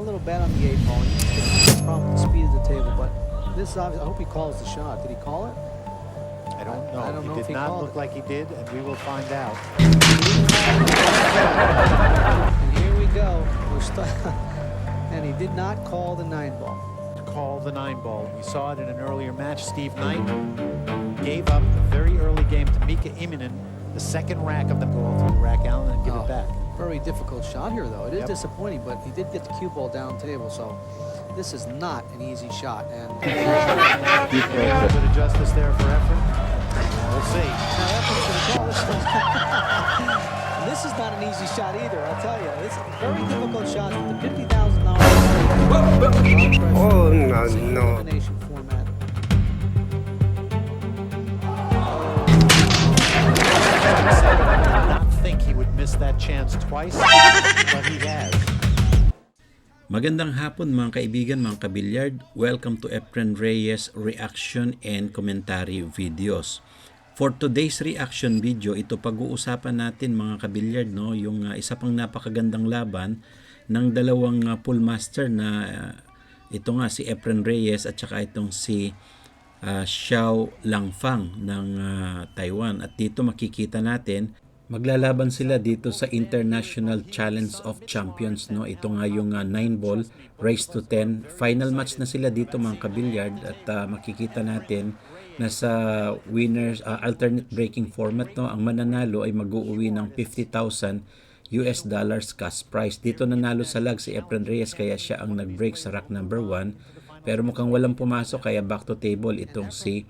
A little bad on the 8 ball. He's problem with the speed of the table, but this is obvious. I hope he calls the shot. Did he call it? I don't know. I don't know He if did he not called look it. like he did, and we will find out. And here we go. And he did not call the 9 ball. Call the 9 ball. We saw it in an earlier match. Steve Knight gave up a very early game to Mika Immonen, the second rack of the ball through the rack, Allen, and give it back. Very difficult shot here, though. It is Yep. disappointing, but he did get the cue ball down table, so this is not an easy shot. And A little bit of justice there for Efren. We'll see. now Efren's gonna call this one. And this is not an easy shot either, I'll tell you. It's a very difficult shot with the $50,000. Oh, no. Elimination format. I did not think he would miss that chance twice, but he has. Magandang hapon mga kaibigan, mga kabilyard. Welcome to Efren Reyes reaction and commentary videos. For today's reaction video, ito pag-uusapan natin mga kabilyard, no, yung isa pang napakagandang laban ng dalawang pool master na ito nga si Efren Reyes at saka itong si Xiao Langfang ng Taiwan. At dito makikita natin maglalaban sila dito sa International Challenge of Champions, no. Ito nga yung 9-ball race to 10. Final match na sila dito mga kabilyard at makikita natin na sa winners alternate breaking format, no. Ang mananalo ay mag-uuwi ng $50,000 cash prize. Dito nanalo sa lag si Efren Reyes kaya siya ang nag-break sa rack number 1. Pero mukhang walang pumasok kaya back to table itong si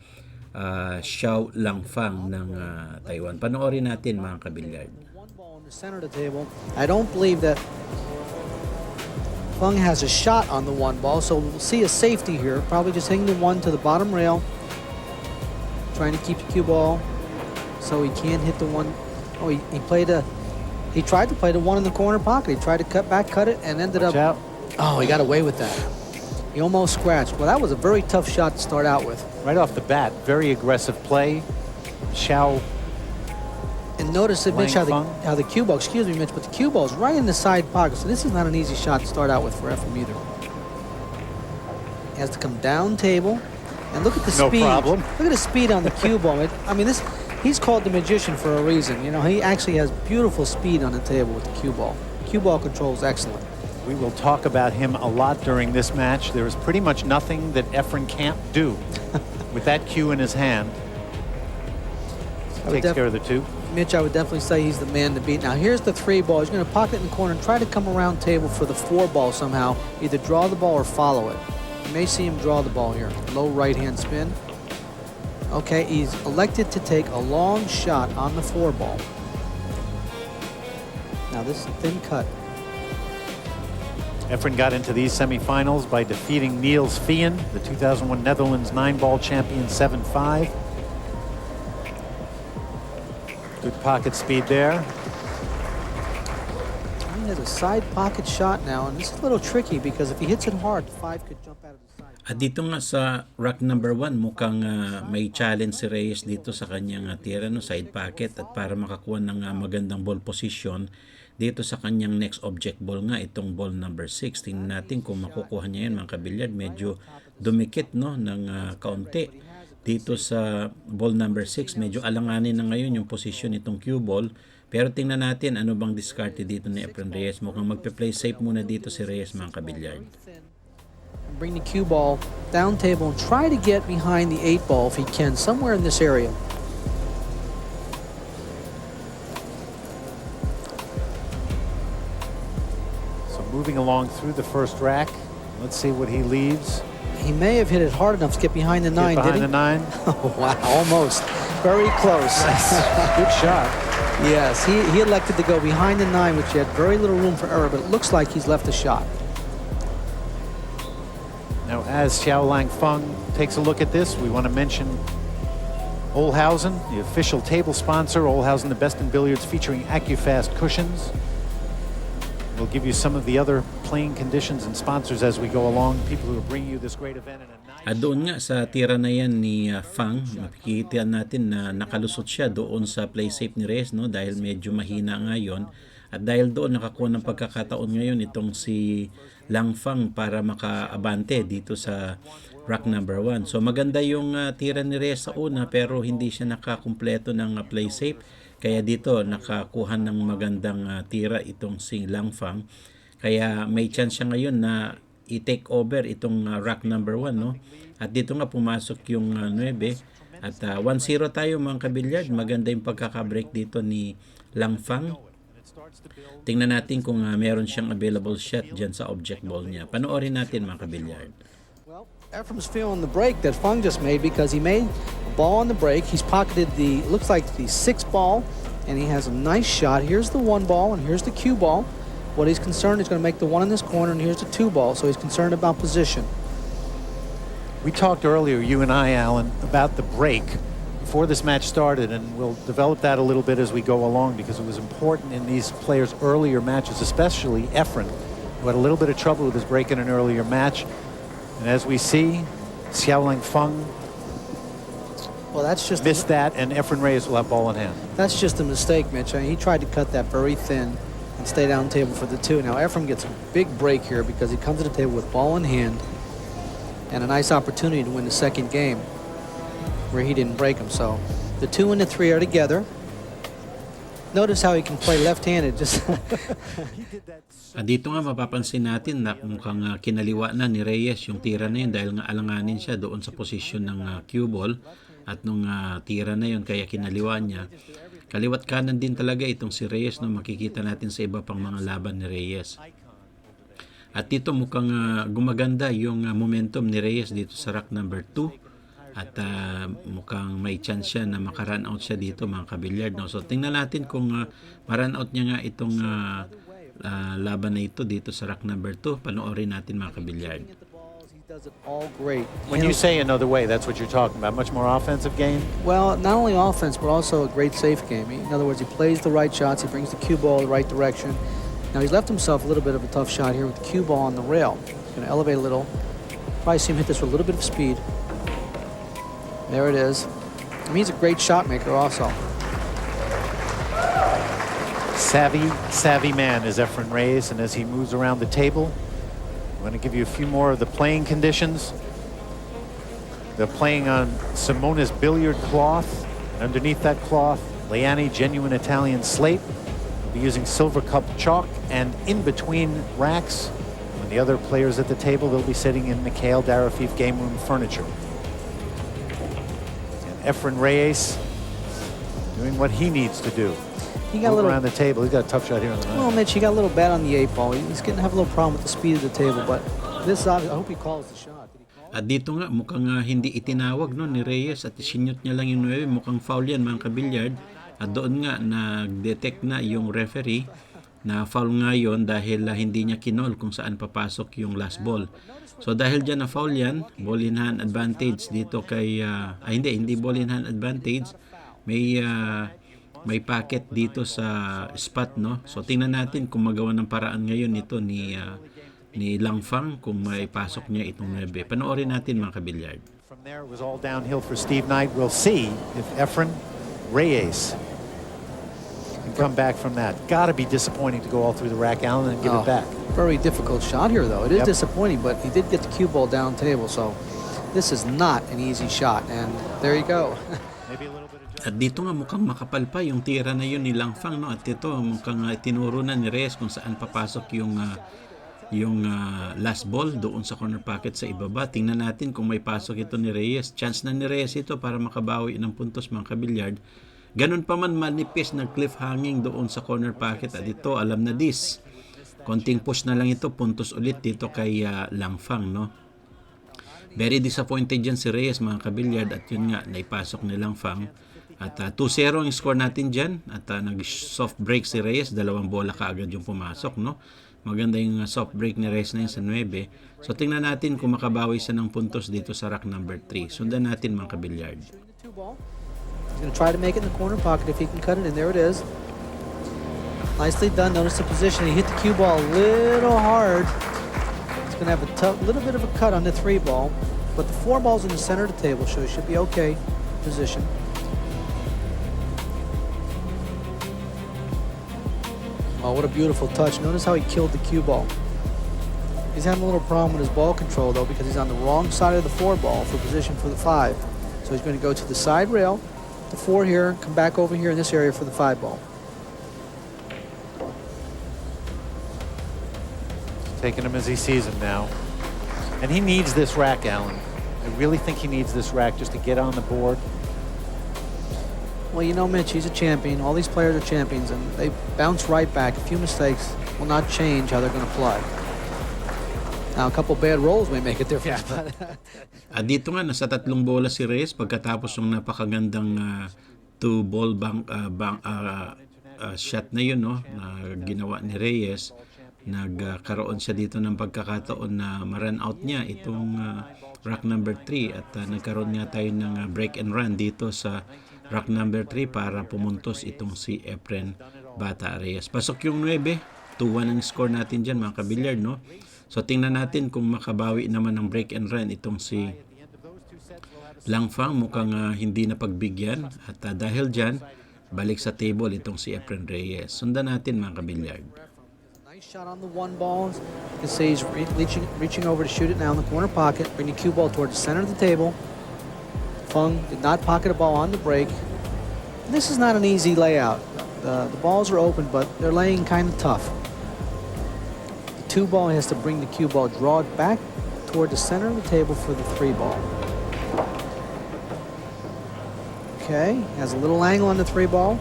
Xiao Langfang ng Taiwan. Panoorin natin mga kabilyard. One ball in the center of the table. I don't believe that Fung has a shot on the 1 ball, so we'll see a safety here. Probably just hitting the 1 to the bottom rail. Trying to keep the cue ball so he can't hit the 1. Oh, he tried to play the 1 in the corner pocket. He tried to cut it, and ended up. Watch out. Oh, he got away with that. He almost scratched. Well, that was a very tough shot to start out with. Right off the bat, very aggressive play. Xiao. And notice that Mitch how Langfang. the cue ball, excuse me, Mitch, but the cue ball is right in the side pocket. So this is not an easy shot to start out with for Efren either. He has to come down table. And look at the No speed. problem. Look at the speed on the cue ball. I mean, he's called the magician for a reason. You know, he actually has beautiful speed on the table with the cue ball. Cue ball control is excellent. We will talk about him a lot during this match. There is pretty much nothing that Efren can't do with that cue in his hand. Takes care of the 2. Mitch, I would definitely say he's the man to beat. Now, here's the 3 ball. He's going to pocket in the corner and try to come around table for the 4 ball somehow. Either draw the ball or follow it. You may see him draw the ball here. Low right-hand spin. Okay, he's elected to take a long shot on the 4 ball. Now, this is a thin cut. Efren got into these semifinals by defeating Niels Fien, the 2001 Netherlands 9-ball champion, 7-5. Good pocket speed there. He has a side pocket shot now, and this is a little tricky because if he hits it hard, 5 could jump out of the side. At dito nga sa rack number 1, mukhang may challenge si Reyes dito sa kanyang tira, no, side pocket, at para makakuha ng magandang ball position dito sa kanyang next object ball nga, itong ball number 6. Tingnan natin kung makukuha niya yan mga kabilyard. Medyo dumikit, no, ng kaunti dito sa ball number 6. Medyo alanganin na ngayon yung position itong cue ball. Pero tingnan natin ano bang diskarte dito ni Efren Reyes. Mukhang magpe-play safe muna dito si Reyes mga kabilyard. Bring the cue ball down table and try to get behind the 8 ball if he can, somewhere in this area. So moving along through the first rack. Let's see what he leaves. He may have hit it hard enough to get behind the 9, Get behind did he? the 9. Oh, wow, almost. Very close. Good shot. Yes, he elected to go behind the 9, which he had very little room for error, but it looks like he's left a shot. Now, as Xiao Langfang takes a look at this, we want to mention Olhausen, the official table sponsor. Olhausen, the best in billiards, featuring AccuFast cushions. We'll give you some of the other playing conditions and sponsors as we go along. People who are bringing you this great event in a nice... At doon nga sa tira na yan ni Fang, makikita natin na nakalusot siya doon sa play safe ni Reyes, no, dahil medyo mahina nga yon. At dahil doon nakakuha ng pagkakataon ngayon itong si Lang Fang para makaabante dito sa rack number 1. So maganda yung tira ni Reyes sa una pero hindi siya nakakumpleto ng play safe. Kaya dito nakakuha ng magandang tira itong si Lang Fang. Kaya may chance siya ngayon na i-take over itong rack number 1, no? At dito nga pumasok yung 9 at 1-0 tayo mga kabilyard. Maganda yung pagkaka-break dito ni Lang Fang. Tingnan natin kung meron siyang available shot dyan sa object ball niya. Panoorin natin mga kabilyard. Well, Ephraim's feeling the break that Fung just made because he made a ball on the break. He's pocketed the, looks like the 6 ball, and he has a nice shot. Here's the 1 ball, and here's the cue ball. What he's concerned is going to make the 1 in this corner, and here's the 2 ball, so he's concerned about position. We talked earlier, you and I, Alan, about the break before this match started, and we'll develop that a little bit as we go along because it was important in these players' earlier matches, especially Efren, who had a little bit of trouble with his break in an earlier match. And as we see, Xiaolang Feng Well, that's just missed that, and Efren Reyes will have ball in hand. That's just a mistake, Mitch. I mean, he tried to cut that very thin and stay down the table for the 2. Now Ephraim gets a big break here because he comes to the table with ball in hand and a nice opportunity to win the second game where he didn't break him. So the 2 and the 3 are together. Notice how he can play left-handed. Just Dito nga mapapansin natin na mukhang kinaliwa na ni Reyes yung tira na yun dahil nga alanganin siya doon sa posisyon ng cue ball at nung tira na yun kaya kinaliwa niya. Kaliwat kanan din talaga itong si Reyes, no? Makikita natin sa iba pang mga laban ni Reyes. At dito mukhang gumaganda yung momentum ni Reyes dito sa rack number 2. At mukhang may chance siya na maka-run out siya dito mga kabilyard, no? So tingnan natin kung ma-run out niya nga itong laban na ito dito sa rack number 2. Panoorin natin mga kabilyard. he does it all great. When you say another way, that's what you're talking about, much more offensive game? Well, not only offense, but also a great safe game. In other words, he plays the right shots. He brings the cue ball the right direction. Now, he's left himself a little bit of a tough shot here with the cue ball on the rail. He's going to elevate a little. Probably see him hit this with a little bit of speed. There it is. I mean, he's a great shot maker also. Savvy man is Efren Reyes, and as he moves around the table, I'm going to give you a few more of the playing conditions. They're playing on Simona's billiard cloth. And underneath that cloth, Leani genuine Italian slate. We'll be using silver cup chalk, and in between racks, when the other players at the table, they'll be sitting in Mikhail Darafif game room furniture. And Efren Reyes doing what he needs to do. He got a Move little, around the table. He's got a tough shot here on the well, 9. Mitch, he got a little bad on the 8 ball. He's going to have a little problem with the speed of the table, but this, I hope he calls the shot. Did he call it? At dito nga mukhang hindi itinawag, no, ni Reyes at sinyot niya lang yung 9. Mukhang foul yan mga kabilyard. At doon nga nag-detect na yung referee na foul nga yon dahil hindi niya kinol kung saan papasok yung last ball. So dahil dyan na foul yan, ball in hand advantage dito kay hindi ball in hand advantage. May packet dito sa spot, no. So tingnan natin kung magawa ng paraan ngayon ito ni Lang Fang kung may pasok niya itong 9. Panoorin natin mga kabilyard. From there, it was all downhill for Steve Knight. We'll see if Efren Reyes can come back from that. Got to be disappointing to go all through the rack, Alan, and give it back. Very difficult shot here, though. It is Yep. disappointing, but he did get the cue ball down table, so this is not an easy shot. And there you go. Maybe a little bit of At dito nga mukhang makapal pa yung tira na yun ni Lang Fang, no. At ito mukhang tinuro na ni Reyes kung saan papasok yung last ball doon sa corner pocket sa ibaba. Tingnan natin kung may pasok ito ni Reyes. Chance na ni Reyes ito para makabawi ng puntos mga kabilyard. Ganun pa man manipis na cliff hanging doon sa corner pocket. At ito alam na this. Konting push na lang ito, puntos ulit dito kay Lang Fang, no. Very disappointed dyan si Reyes mga kabilyard at yun nga naipasok ni Lang Fang. At 2-0 ang score natin dyan. At nag-soft break si Reyes. 2 bola kaagad yung pumasok, no. Maganda yung soft break ni Reyes na yun sa 9. So tingnan natin kung makabawi siya ng puntos dito sa rack number 3. Sundan natin mga kabilyard. The 2 ball. He's going to try to make it in the corner pocket if he can cut it, and there it is. Nicely done. Notice the position. He hit the cue ball a little hard. He's going to have a little bit of a cut on the 3 ball, but the 4 ball's in the center of the table, so he should be okay position. Oh, what a beautiful touch. Notice how he killed the cue ball. He's having a little problem with his ball control, though, because he's on the wrong side of the 4 ball for position for the 5. So he's going to go to the side rail, the 4 here, come back over here in this area for the 5 ball. Taking him as he sees him now. And he needs this rack, Alan. I really think he needs this rack just to get on the board. Well, you know, Mitch, he's a champion. All these players are champions, and they bounce right back. A few mistakes will not change how they're going to play. Now, a couple bad rolls may make a difference. At dito nga, nasa 3 bola si Reyes pagkatapos ng napakagandang 2-ball shot na yun, no, na ginawa ni Reyes. Nagkaroon siya dito ng pagkakataon na ma-run out niya itong rack number 3 at nagkaroon nga tayo ng break and run dito sa rack number 3 para pumuntos itong si Efren Bata Reyes. Pasok yung 9, 2-1 ang score natin dyan mga kabilyard, no? So tingnan natin kung makabawi naman ng break and run itong si Langfang. Mukhang hindi na pagbigyan at dahil dyan balik sa table itong si Efren Reyes. Sundan natin mga kabilyard. Nice shot on the 1 ball. You can see he's reaching over to shoot it now in the corner pocket. Bring the cue ball towards the center of the table. Fung did not pocket a ball on the break. And this is not an easy layout. The balls are open, but they're laying kind of tough. The 2 ball has to bring the cue ball, draw it back toward the center of the table for the 3 ball. Okay, has a little angle on the 3 ball.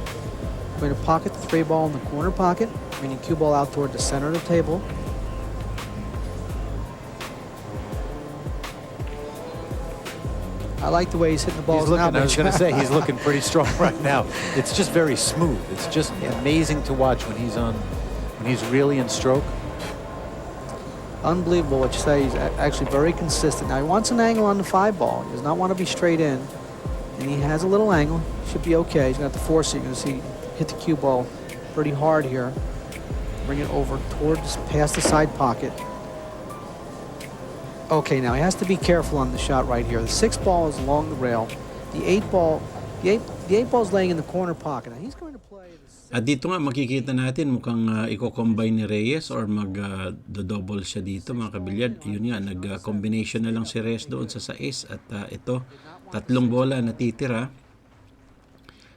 Going to pocket the 3 ball in the corner pocket. Bring the cue ball out toward the center of the table. I like the way he's hitting the balls now. I was going to say, he's looking pretty strong right now. It's just very smooth. It's just amazing to watch when he's really in stroke. Unbelievable what you say. He's actually very consistent. Now he wants an angle on the 5 ball. He does not want to be straight in. And he has a little angle. Should be okay. He's going to have to force it. You're going to see hit the cue ball pretty hard here. Bring it over towards past the side pocket. Okay, now he has to be careful on the shot right here. The 6 ball is along the rail. The 8 ball, the eight ball is laying in the corner pocket. Now he's going to play. At dito nga makikita natin mukhang i-combine ni Reyes or mag-double siya dito mga kabilyard. Yun nga, nag-combination na lang si Reyes doon sa 6 at ito, 3 bola natitira.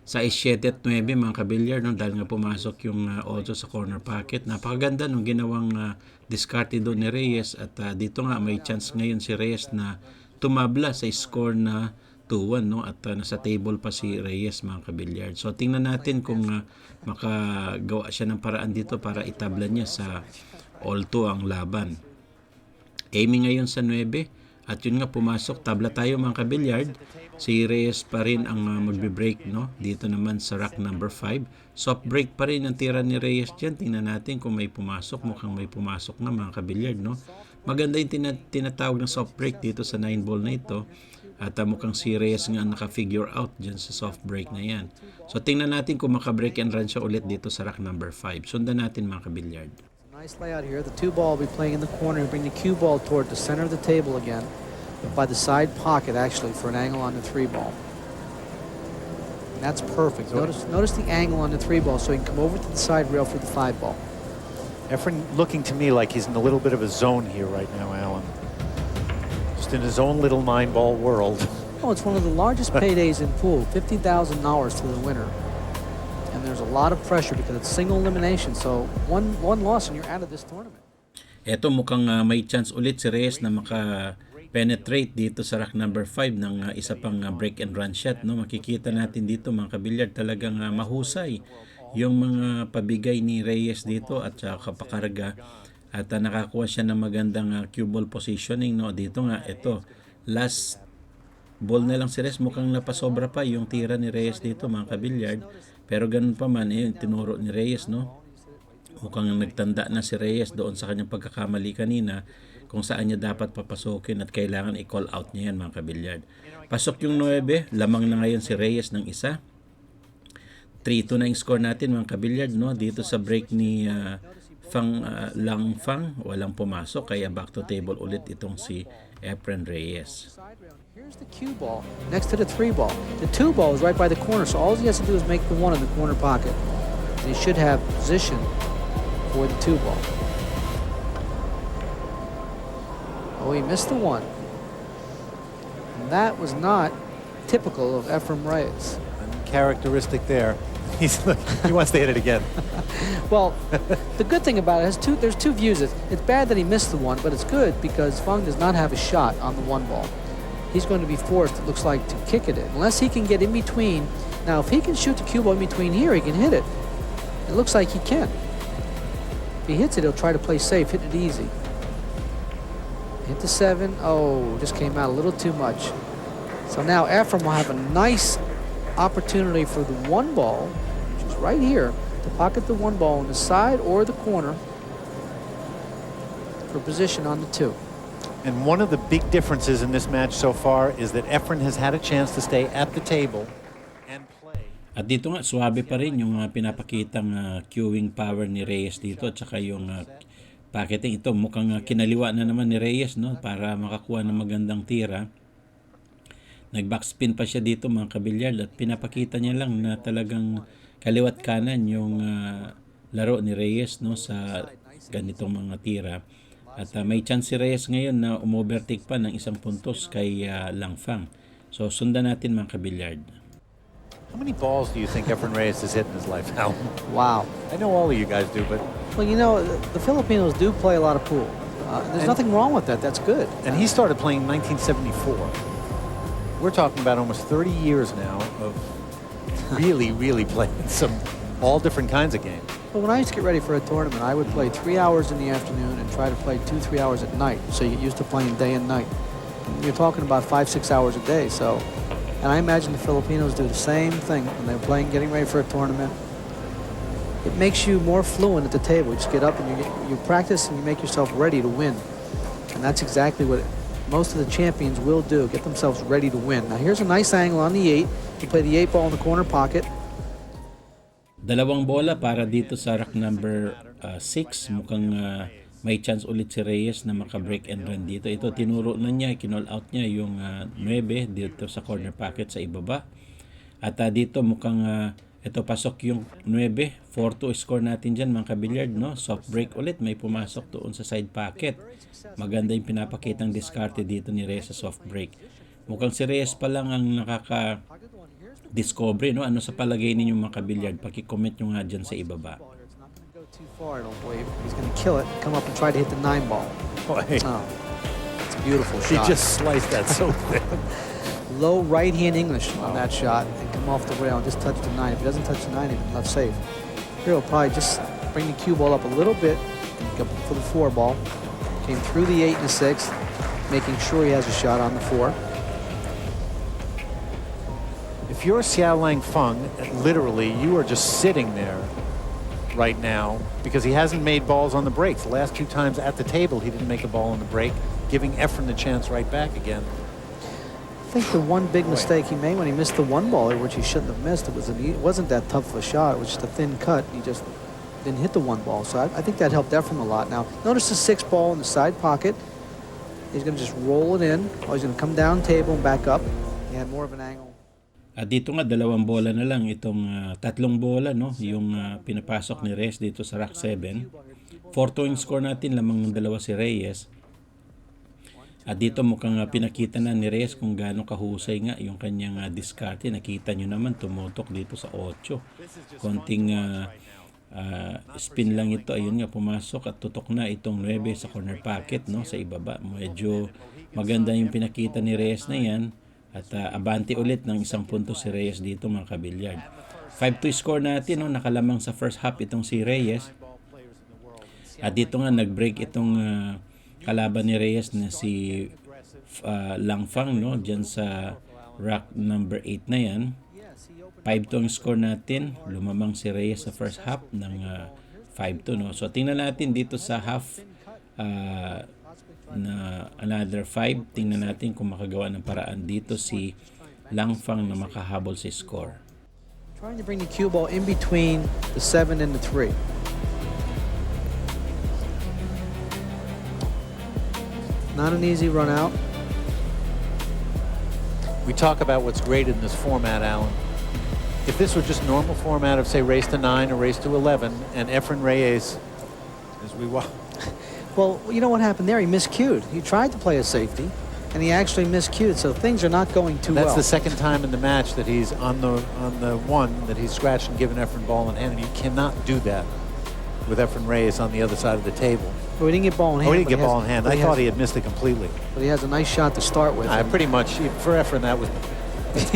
6, 7 at 9 mga kabilyard, no? Dahil nga pumasok yung 8 sa corner pocket. Napakaganda nung ginawang diskarte doon ni Reyes at dito nga may chance ngayon si Reyes na tumabla sa score na 2-1, no? At nasa table pa si Reyes mga kabilyard. So tingnan natin kung makagawa siya ng paraan dito para itabla niya sa all-2 ang laban. Aiming ngayon sa 9 at yun nga pumasok, tabla tayo mga kabilyard. Si Reyes pa rin ang magbe-break, no? Dito naman sa rack number 5. Soft break pa rin ang tira ni Reyes dyan. Tingnan natin kung may pumasok. Mukhang may pumasok na mga kabilyard, no? Maganda yung tinatawag ng soft break dito sa 9 ball na ito. At mukhang si Reyes nga naka-figure out dyan sa soft break na yan. So tingnan natin kung maka-break and run siya ulit dito sa rack number 5. Sundan natin mga kabilyard. Nice layout here. The 2 ball will be playing in the corner. Bring the cue ball toward the center of the table again. By the side pocket actually for an angle on the 3 ball. And that's perfect. Notice the angle on the 3 ball so he can come over to the side rail for the 5 ball. Efren looking to me like he's in a little bit of a zone here right now, Alan. Just in his own little 9 ball world. Oh, it's one of the largest paydays in pool. $50,000 to the winner. And there's a lot of pressure because it's single elimination. So one loss and you're out of this tournament. Eto mukhang may chance ulit si Reyes na maka-penetrate dito sa rack number 5 ng isa pang break and run shot, no? Makikita natin dito mga kabilyard talagang mahusay yung mga pabigay ni Reyes dito at kapakarga at nakakuha siya ng magandang cue ball positioning, no? Dito nga ito last ball na lang si Reyes, mukhang napasobra pa yung tira ni Reyes dito mga kabilyard, pero ganun pa man tinuro ni Reyes, no? Mukhang nagtanda na si Reyes doon sa kanyang pagkakamali kanina kung saan niya dapat papasokin at kailangan i-call out niya yan mga kabilyard. Pasok yung 9, lamang na ngayon si Reyes ng isa. 3-2 na yung score natin mga kabilyard, no? Dito sa break ni Langfang, walang pumasok kaya back to table ulit itong si Efren Reyes. Here's the cue ball next to the 3 ball. The 2 ball is right by the corner, so all he has to do is make the 1 in the corner pocket. And he should have position avoid the 2 ball. Oh, he missed the 1. And that was not typical of Efren Reyes. Characteristic there. He wants to hit it again. Well, the good thing about it is there's 2 views. It's bad that he missed the 1, but it's good because Fung does not have a shot on the 1 ball. He's going to be forced, it looks like, to kick it in. Unless he can get in between. Now, if he can shoot the cue ball in between here, he can hit it. It looks like he can. If he hits it, he'll try to play safe, hit it easy. Hit the 7. Oh, just came out a little too much. So now Efren will have a nice opportunity for the 1 ball, which is right here, to pocket the 1 ball on the side or the corner for position on the 2. And one of the big differences in this match so far is that Efren has had a chance to stay at the table and play. At dito nga, suwabe pa rin yung pinapakitang queuing power ni Reyes dito at saka yung packeting. Ito mukhang kinaliwa na naman ni Reyes, no, para makakuha ng magandang tira. Nag-backspin pa siya dito mga kabilyard at pinapakita niya lang na talagang kaliwat kanan yung laro ni Reyes, no, sa ganitong mga tira. At may chance si Reyes ngayon na umovertake pa ng 1 puntos kay Langfang. So sundan natin mga kabilyard. How many balls do you think Efren Reyes has hit in his life, Alan? Wow. I know all of you guys do, but... Well, you know, the Filipinos do play a lot of pool. There's nothing wrong with that. That's good. And he started playing in 1974. We're talking about almost 30 years now of really playing some all different kinds of games. Well, when I used to get ready for a tournament, I would play 3 hours in the afternoon and try to play 2-3 hours at night. So you get used to playing day and night. And you're talking about 5-6 hours a day. So, and I imagine the Filipinos do the same thing when they're playing, getting ready for a tournament. It makes you more fluent at the table. You just get up and you practice and you make yourself ready to win. And that's exactly what most of the champions will do, get themselves ready to win. Now here's a nice angle on the 8. You play the 8 ball in the corner pocket. Dalawang bola para dito sa rack number 6. Mukhang may chance ulit si Reyes na maka-break and run dito. Ito tinuro na niya, kinall out niya yung 9 dito sa corner pocket sa ibaba. At dito mukhang ito pasok yung 9. 4-2 score natin dyan mga kabilyard, no? Soft break ulit, may pumasok doon sa side pocket. Maganda yung pinapakitang discarte dito ni Reyes sa soft break. Mukhang si Reyes pa lang ang discovery, no? Ano sa palagay ninyo mga kabilyard? Paki-comment nyo nga dyan sa ibaba. Too far, I don't believe. He's going to kill it, come up and try to hit the 9 ball. Boy, Oh, it's a beautiful he shot. just sliced that so thin. Low right-hand English on that shot and come off the rail and just touch the 9. If he doesn't touch the 9, he's left safe. Here he'll probably just bring the cue ball up a little bit and go for the 4 ball. Came through the 8 and the 6, making sure he has a shot on the 4. If you're Xiao Lang Feng, literally, you are just sitting there right now because he hasn't made balls on the breaks. The last 2 times at the table, he didn't make a ball on the break, giving Efren the chance right back again. I think the one big mistake he made when he missed the 1 baller, which he shouldn't have missed, it wasn't that tough of a shot. It was just a thin cut. He just didn't hit the 1 ball. So I think that helped Efren a lot. Now, notice the 6 ball in the side pocket. He's going to just roll it in, or he's going to come down table and back up. He had more of an angle. At dito nga 2 bola na lang itong 3 bola, no, yung pinapasok ni Reyes dito sa rack 7. 4-2 yung score natin, lamang ng 2 si Reyes. At dito mukhang pinakita na ni Reyes kung gaano kahusay nga yung kanyang discarte. Nakita nyo naman tumutok dito sa 8. Konting spin lang ito, ayun nga pumasok at tutok na itong 9 sa corner pocket, no, sa ibaba. Medyo maganda yung pinakita ni Reyes na yan. At abante ulit ng 1 punto si Reyes dito mga kabilyard. 5-2 score natin, no? Nakalamang sa first half itong si Reyes. At dito nga nag-break itong kalaban ni Reyes na si Langfang, no? Diyan sa rack number 8 na yan. 5-2 ang score natin. Lumamang si Reyes sa first half ng 5-2, no? So tingnan natin dito sa half na another 5. Tingnan natin kung makagawa ng paraan dito si Langfang na makahabol sa score. Trying to bring the cue ball in between the 7 and the 3. Not an easy run out. We talk about what's great in this format, Alan. If this were just normal format of, say, race to 9 or race to 11, and Efren Reyes as we walk. Well, you know what happened there? He miscued. He tried to play a safety, and he actually miscued. So things are not going too That's well. the second time in the match that he's on the one that he's scratched and given Efren ball in hand, and you cannot do that with Efren Reyes on the other side of the table. Well, he didn't get ball in hand. Oh, he didn't but get ball in hand. I thought he had missed it completely. But he has a nice shot to start with. Pretty much for Efren that was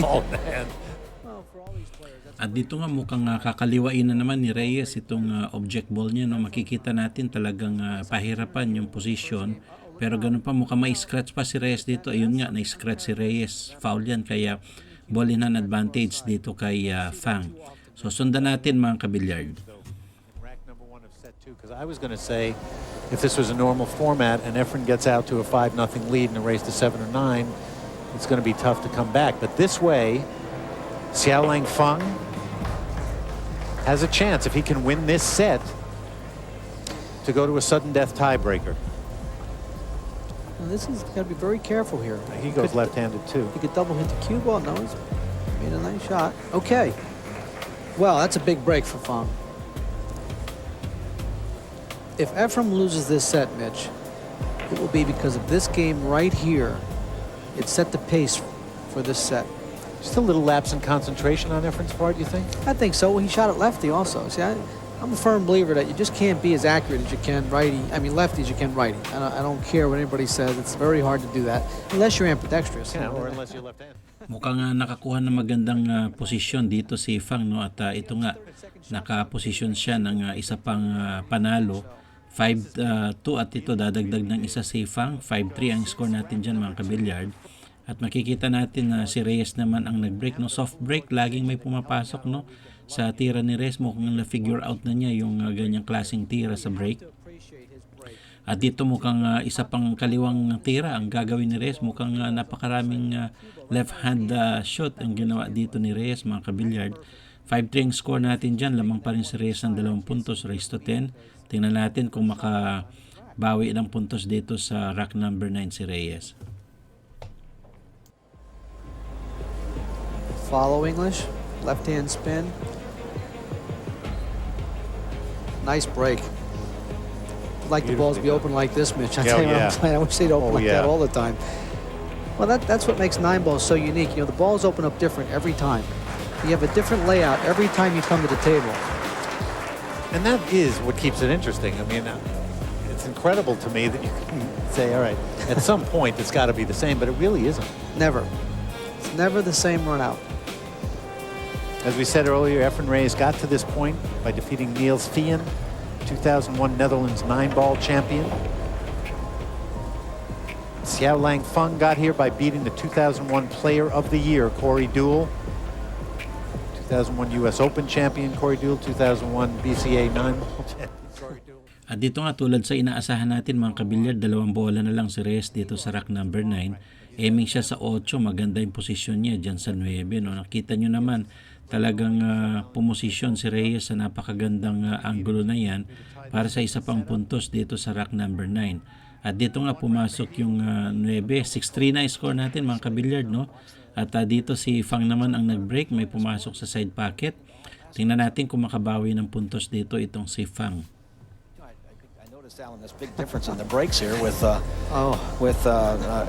ball in hand. Well, for all these players, that's At dito nga mukhang kakaliwain na naman ni Reyes itong object ball niya. No? Makikita natin talagang pahirapan yung position. Pero ganun pa, mukhang may scratch pa si Reyes dito. Ayun nga, na-scratch si Reyes. Foul yan, kaya ball in hand advantage dito kay Fang. So sundan natin mga kabilyard. Rack number 1 of set 2, because I was going to say if this was a normal format and Efren gets out to a 5-0 lead and a race to 7 or 9, it's going to be tough to come back. But this way, Xiaolang Feng has a chance, if he can win this set, to go to a sudden death tiebreaker. Now, this is got to be very careful here. He goes left-handed too. He could double hit the cue ball. No, he's made a nice shot. Okay. Well, that's a big break for Fang. If Efrem loses this set, Mitch, it will be because of this game right here. It set the pace for this set. Just a little lapse in concentration on Efren's part, you think? I think so. He shot it lefty also. See, I'm a firm believer that you just can't be as accurate as you can lefty as you can righty. I don't care what anybody says. It's very hard to do that unless you're ambidextrous. Yeah, or unless you're left-handed. Mukhang nakakuha ng magandang posisyon dito si Fang, no? At ito nga, nakaposisyon siya ng isa pang panalo. 5-2 at ito dadagdag ng isa si Fang. 5-3 ang score natin dyan mga kabilyard. At makikita natin na si Reyes naman ang nag-break. No? Soft break, laging may pumapasok, no? Sa tira ni Reyes. Mukhang na-figure out na niya yung ganyang klaseng tira sa break. At dito mukhang isa pang kaliwang tira ang gagawin ni Reyes. Mukhang napakaraming left-hand shot ang ginawa dito ni Reyes mga kabilyard. 5-3 ang score natin dyan. Lamang pa rin si Reyes ng 2 puntos, race to 10. Tingnan natin kung makabawi ng puntos dito sa rack number 9 si Reyes. Follow English, left-hand spin. Nice break. I'd like the balls to be open like this, Mitch. I tell you what I'm saying. I wish they'd open like that all the time. Well, that's what makes 9 balls so unique. You know, the balls open up different every time. You have a different layout every time you come to the table. And that is what keeps it interesting. I mean, it's incredible to me that you can say, all right, at some point it's got to be the same, but it really isn't. Never. It's never the same run out. As we said earlier, Efren Reyes got to this point by defeating Niels Fien, 2001 Netherlands 9-ball champion. Xiaolang Feng got here by beating the 2001 Player of the Year, Corey Deuel. 2001 U.S. Open champion, Corey Deuel. 2001 BCA 9-ball champion, Corey Deuel. At dito nga tulad sa inaasahan natin mga kabilyard, 2 bola na lang si Reyes dito sa rack number 9. Aiming siya sa 8, maganda yung posisyon niya dyan sa 9. No? Nakita nyo naman talagang pumosisyon si Reyes sa napakagandang anggulo na yan para sa isa pang puntos dito sa rack number 9. At dito nga pumasok yung 9, 6-3 na score natin mga kabilyard. No? At dito si Fang naman ang nag-break, may pumasok sa side pocket. Tingnan natin kung makabawi ng puntos dito itong si Fang. Alan, this big difference in the breaks here with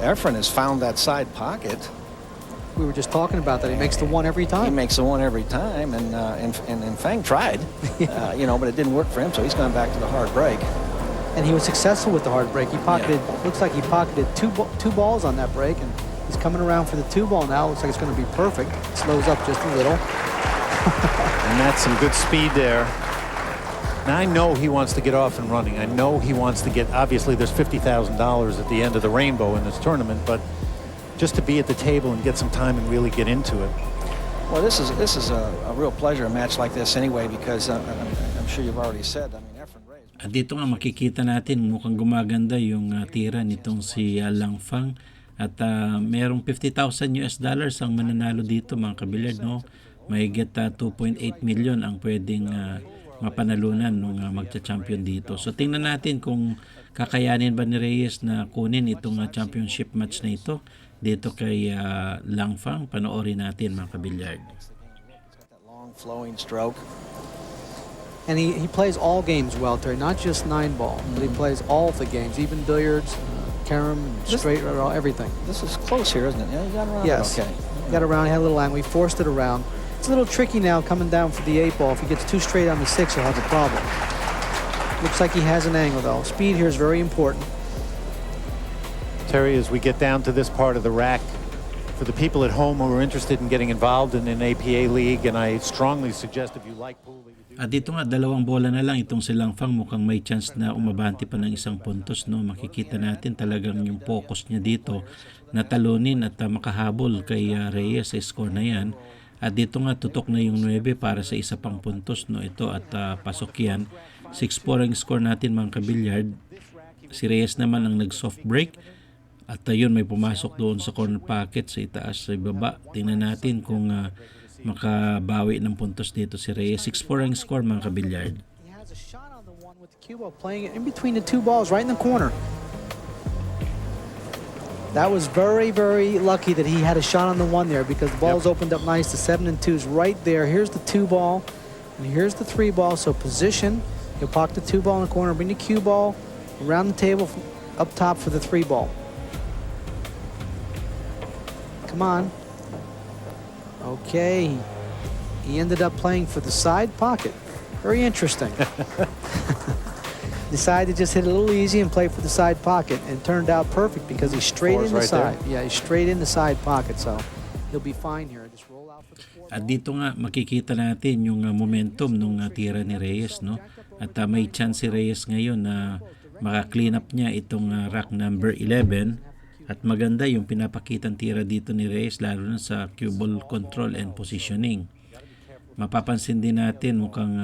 Efren has found that side pocket. We were just talking about that. He makes the one every He time. makes the one every time, and Fang tried, but it didn't work for him, so he's gone back to the hard break. And he was successful with the hard break. He pocketed, looks like he pocketed two balls on that break, and he's coming around for the 2 ball now. Looks like it's going to be perfect. Slows up just a little. And that's some good speed there. Now, I know he wants to get off and running. I know he wants to get, obviously there's $50,000 at the end of the rainbow in this tournament, but just to be at the table and get some time and really get into it. Well, this is a real pleasure, a match like this anyway, because I'm sure you've already said, I mean, Efren Reyes. At dito nga makikita natin mukhang gumaganda yung tira nitong si Lang Fang. At merong $50,000 ang mananalo dito mga kabilyard. No? May get 2.8 million ang pwedeng mapanalunan nung magcha-champion dito. So tingnan natin kung kakayanin ba ni Reyes na kunin itong championship match na ito dito kay Lang Fang. Panoorin natin mga kabilyard. Long flowing stroke. And he plays all games well, Terry, not just 9-ball, but he plays all of the games, even billiards, carom, straight, everything. This is close here, isn't it? Yeah, you got around Yes. it okay. Got around, had a little angle. We forced it around. It's a little tricky now coming down for the 8-ball. If he gets too straight on the 6, he'll have a problem. Looks like he has an angle, though. Speed here is very important. Terry, as we get down to this part of the rack, for the people at home who are interested in getting involved in an APA league, and I strongly suggest if you like pool, that you do. At dito nga, 2 bola na lang itong si Langfang, mukhang may chance na umabante pa ng 1 puntos, no? Makikita natin talagang yung focus niya dito na talunin at makahabol kay Reyes sa score na yan. At dito nga, tutok na yung 9 para sa 1 pang puntos, no? Ito at pasok yan. 6-4 ang score natin, mga kabilyard. Si Reyes naman ang nag-soft break. At ayun, may pumasok doon sa corner pocket, sa itaas, sa ibaba. Tingnan natin kung makabawi ng puntos dito si Reyes. 6-4 ang score, mga kabilyard. He has a shot on the one with the cue ball, playing it in between the 2 balls, right in the corner. That was very, very lucky that he had a shot on the 1 there, because the ball's opened up nice. The 7 and 2 is right there. Here's the 2 ball, and here's the 3 ball. So position, you'll park the 2 ball in the corner, bring the cue ball around the table up top for the 3 ball. Come on. Okay. He ended up playing for the side pocket. Very interesting. Decided to just hit it a little easy and play for the side pocket, and it turned out perfect because he's straight in the right side. Yeah, he's straight in the side pocket, so he'll be fine here. Just roll out for the 4 At dito nga, makikita natin yung momentum nung tira ni Reyes, no? At may chance si Reyes ngayon na maka-clean up niya itong rack number 11. At maganda yung pinapakitang tira dito ni Reyes, lalo na sa cue ball control and positioning. Mapapansin din natin mukhang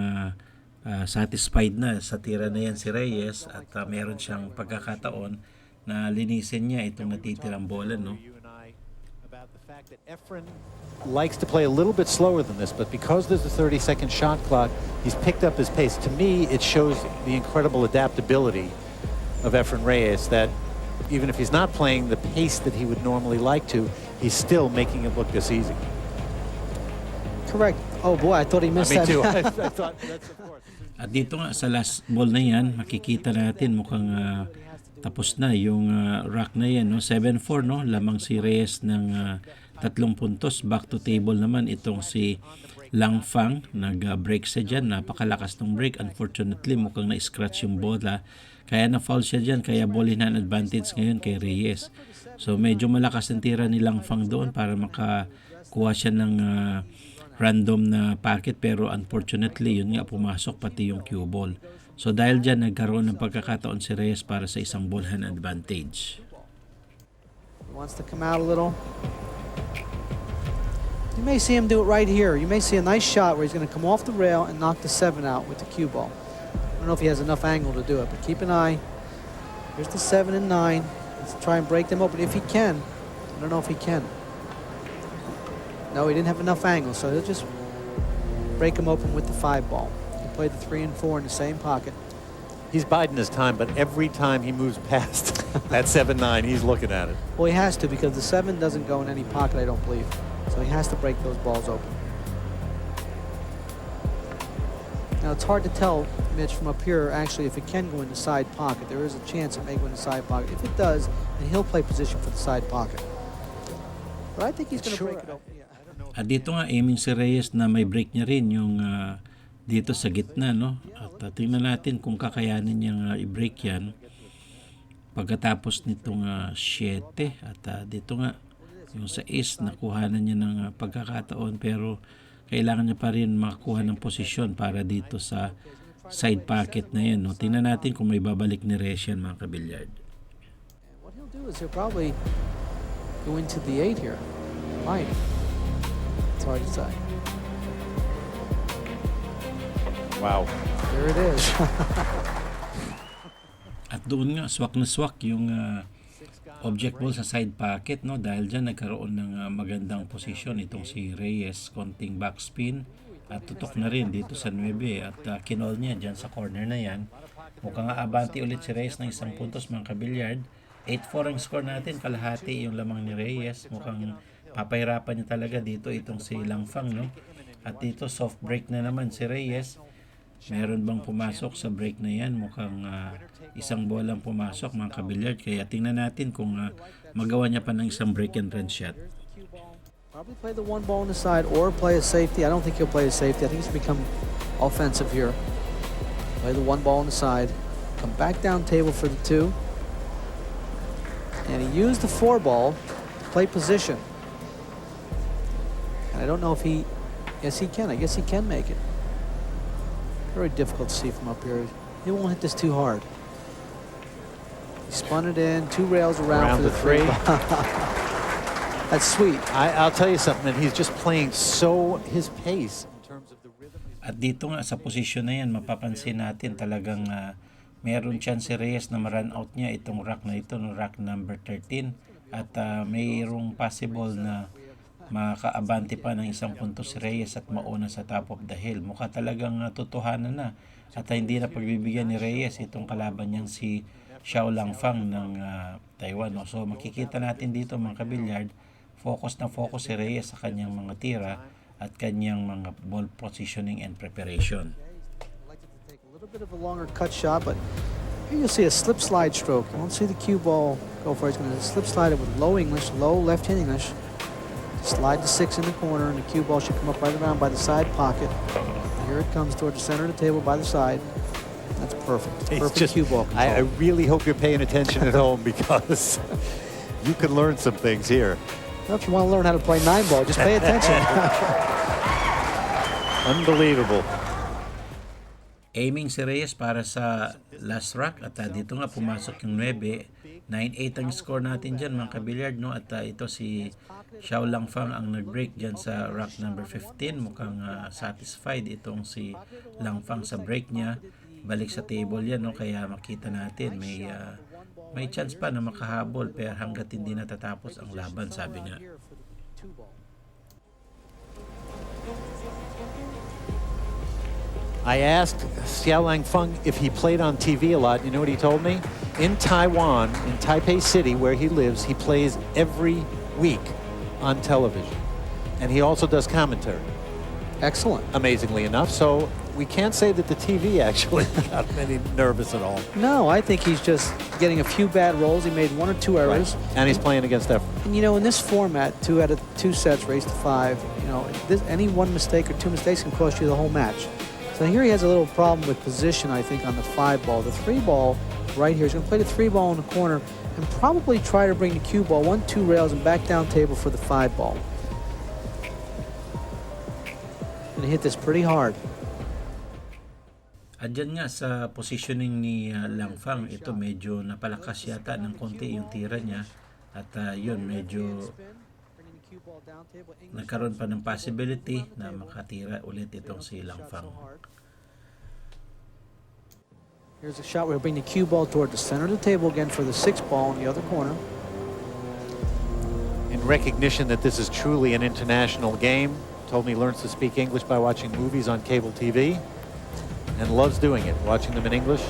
satisfied na sa tira na yan si Reyes, at meron siyang pagkakataon na linisin niya itong natitirang bola, no? About the fact that Efren likes to play a little bit slower than this, but because there's a 30-second shot clock, he's picked up his pace. To me, it shows the incredible adaptability of Efren Reyes, that even if he's not playing the pace that he would normally like to, he's still making it look this easy. Correct. Oh boy, I thought he missed Me that. too. I thought that's of course. At dito nga sa last ball na yan, makikita natin mukhang tapos na yung rack na yan, no? 7-4, no? Lamang si Reyes ng 3 puntos. Back to table naman itong si Langfang. Nag-break siya dyan. Napakalakas ng break. Unfortunately, mukhang na-scratch yung bola. Kaya na-foul siya dyan. Kaya ball in hand advantage ngayon kay Reyes. So medyo malakas ang tira ni Langfang doon para makakuha siya ng random na packet, pero unfortunately yun nga, pumasok pati yung cue ball. So dahil dyan, nagkaroon ng pagkakataon si Reyes para sa isang ball hand advantage. He wants to come out a little. You may see him do it right here. You may see a nice shot where he's going to come off the rail and knock the 7 out with the cue ball. I don't know if he has enough angle to do it, but keep an eye. Here's the 7 and 9. Let's try and break them open if he can. I don't know if he can. No, he didn't have enough angle, so he'll just break them open with the 5 ball. He'll play the 3 and 4 in the same pocket. He's biding his time, but every time he moves past that 7-9, he's looking at it. Well, he has to, because the 7 doesn't go in any pocket, I don't believe. So he has to break those balls open. Now, it's hard to tell, Mitch, from up here, actually, if it can go in the side pocket. There is a chance it may go in the side pocket. If it does, then he'll play position for the side pocket. But I think he's going to break it open. Yeah. At dito nga, aiming si Reyes na may break niya rin yung dito sa gitna, no? At tingnan natin kung kakayanin niyang i-break yan pagkatapos nitong 7. At dito nga, yung sa ace, nakuha na niya ng pagkakataon, pero kailangan niya pa rin makakuha ng posisyon para dito sa side pocket na yan, no? Tingnan natin kung may babalik ni Reyes yan, mga kabilyard. What he'll do is he'll probably go into the 8 here. Might. It's hard to say. Wow. There it is. At doon nga, swak na swak yung object ball sa side pocket, no? Dahil dyan nagkaroon ng magandang posisyon itong si Reyes, konting backspin at tutok na rin dito sa 9 at kinol niya dyan sa corner na yan. Mukhang abante ulit si Reyes ng 1 puntos, mga kabilyard. 8-4 ang score natin, kalahati yung lamang ni Reyes. Mukhang papahirapan niya talaga dito itong si Langfang, no? At dito soft break na naman si Reyes. Meron bang pumasok sa break na yan? Mukhang isang bola lang pumasok mga kabilyard. Kaya tingnan natin kung magawa niya pa ng isang break and run shot. Probably play the one ball on the side or play a safety. I don't think he'll play a safety. I think he's become offensive here. Play the one ball on the side. Come back down table for the 2. And he used the 4 ball to play position. And I don't know if he... Yes, he can. I guess he can make it. Very difficult to see from up here. He won't hit this too hard. He spun it in. 2 rails around for the 3. That's sweet. I'll tell you something, and he's just playing so his pace in terms of the rhythm. At dito nga sa posisyon na yan, mapapansin natin talagang meron chance si Reyes na ma-run out niya itong rack na ito, no, rack number 13. At mayroong possible na makaabante pa ng isang punto si Reyes at mauna sa top of the hill. Mukha talagang totohanan na at hindi na pagbibigyan ni Reyes itong kalaban niyang si Xiao Langfang ng Taiwan. No? So makikita natin dito mga kabilyard, focus na focus si Reyes sa kanyang mga tira at kanyang mga ball positioning and preparation. I'd like to take a little bit of a longer cut shot, but here you'll see a slip slide stroke. You won't see the cue ball go for it. He's going to slip slide it with low English, low left-hand English. Slide the 6 in the corner, and the cue ball should come up right around by the side pocket. Here it comes towards the center of the table by the side. That's perfect. Perfect cue ball control. I really hope you're paying attention at home because you can learn some things here. Well, if you want to learn how to play 9 ball, just pay attention. Unbelievable. Aiming si Reyes para sa last rack at dito nga pumasok yung 9. 9-8 ang score natin dyan mga kabilyard, no? At ito si Xiao Langfang ang nag-break dyan sa rack number 15. Mukhang satisfied itong si Langfang sa break niya. Balik sa table yan, no? Kaya makita natin may chance pa na makahabol pero hanggat hindi natatapos ang laban, sabi niya. I asked Xiao Langfang if he played on TV a lot. You know what he told me? In Taiwan, in Taipei City, where he lives, he plays every week on television. And he also does commentary. Excellent. Amazingly enough. So we can't say that the TV actually got him any nervous at all. No, I think he's just getting a few bad rolls. He made 1 or 2 errors. Right. And he's playing against Efren. And, you know, in this format, 2 out of 2 sets raised to 5, you know, any 1 mistake or 2 mistakes can cost you the whole match. So here he has a little problem with position, I think, on the 5 ball. The 3 ball right here, he's going to play the 3 ball in the corner and probably try to bring the cue ball 1, 2 rails and back down table for the 5 ball. Going to hit this pretty hard. At dyan nga sa positioning ni Langfang, ito medyo napalakas yata ng konti yung tira niya at yun medyo nagkaroon pa ng possibility na makatira ulit itong si Langfang. Here's a shot where he'll bring the cue ball toward the center of the table again for the 6 ball in the other corner. In recognition that this is truly an international game, told me he learns to speak English by watching movies on cable TV and loves doing it, watching them in English.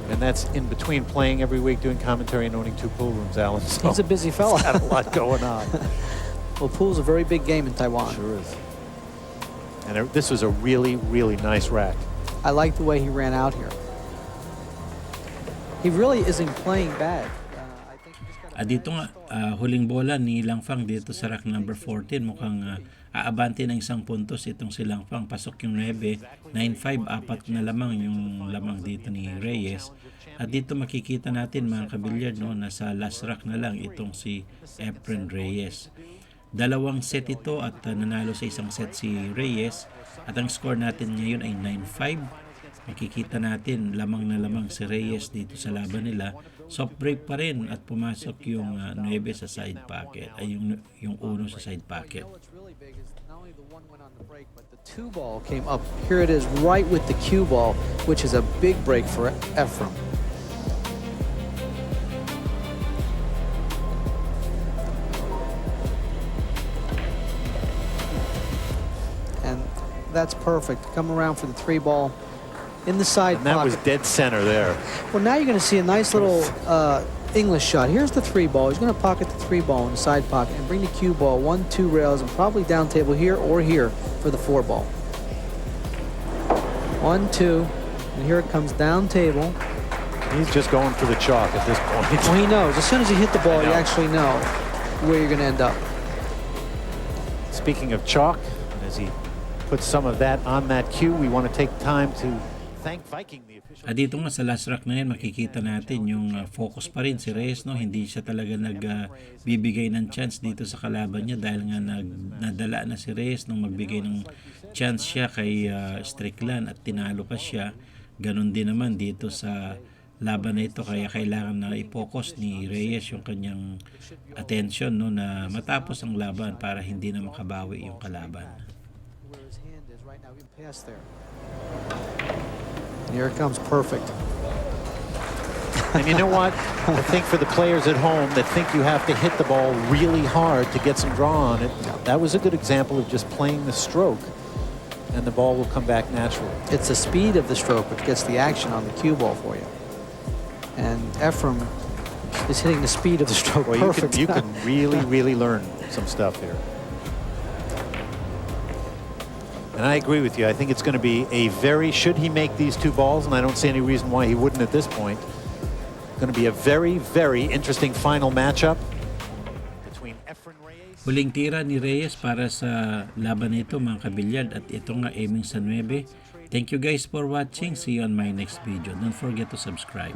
And that's in between playing every week, doing commentary, and owning 2 pool rooms, Alan. So He's a busy fella. he's got a lot going on. Well, pool's a very big game in Taiwan. Sure is. And this was a really, really nice rack. I like the way he ran out here. He really isn't playing bad. I think he just got Dito nga, huling bola ni Langfang dito sa rack number 14. Mukhang aabante ng isang puntos itong si Langfang. Pasok yung 9, 9-5, 4 na lamang yung lamang dito ni Reyes. At dito makikita natin mga kabilyard, no, nasa last rack na lang itong si Efren Reyes. 2 set ito at nanalo sa isang set si Reyes. At ang score natin ngayon ay 9-5. Makikita natin lamang na lamang si Reyes dito sa laban nila. Soft break pa rin at pumasok yung 9 sa side pocket, ay yung 1 sa side pocket. What's really big is not only the 1 went on the break, but the 2 ball came up. Here it is right with the cue ball, which is a big break for Efren. And that's perfect. Come around for the 3 ball in the side And that pocket. was dead center there. Well, now you're going to see a nice little English shot. Here's the 3 ball. He's going to pocket the 3 ball in the side pocket and bring the cue ball 1, 2 rails and probably down table here or here for the 4 ball. 1, 2, and here it comes down table. He's just going for the chalk at this point. Well, he knows. As soon as you hit the ball, I you know. actually know where you're going to end up. Speaking of chalk, as he puts some of that on that cue, we want to take time to thank Viking, the official. Dito nga sa last rack na yan, makikita natin yung focus pa rin si Reyes, no? Hindi siya talaga nagbibigay ng chance dito sa kalaban niya dahil nga nadala na si Reyes nung magbigay ng chance siya kay Strickland at tinalo pa siya. Ganon din naman dito sa laban na ito, kaya kailangan na i-focus ni Reyes yung kanyang attention, no, na matapos ang laban para hindi na makabawi yung kalaban. Where his hand is right now, you can pass there. And here it comes, perfect. And you know what? I think for the players at home that think you have to hit the ball really hard to get some draw on it, that was a good example of just playing the stroke, and the ball will come back naturally. It's the speed of the stroke which gets the action on the cue ball for you. And Ephraim is hitting the speed of the stroke Well, perfect. you can really learn some stuff here. And I agree with you. I think it's going to be a very, should he make these two balls, and I don't see any reason why he wouldn't at this point, going to be a very interesting final matchup between Efren Reyes. Huling tira ni Reyes para sa laban na ito, mga kabilyard, at ito nga aiming sa 9. Thank you guys for watching. See you on my next video. Don't forget to subscribe.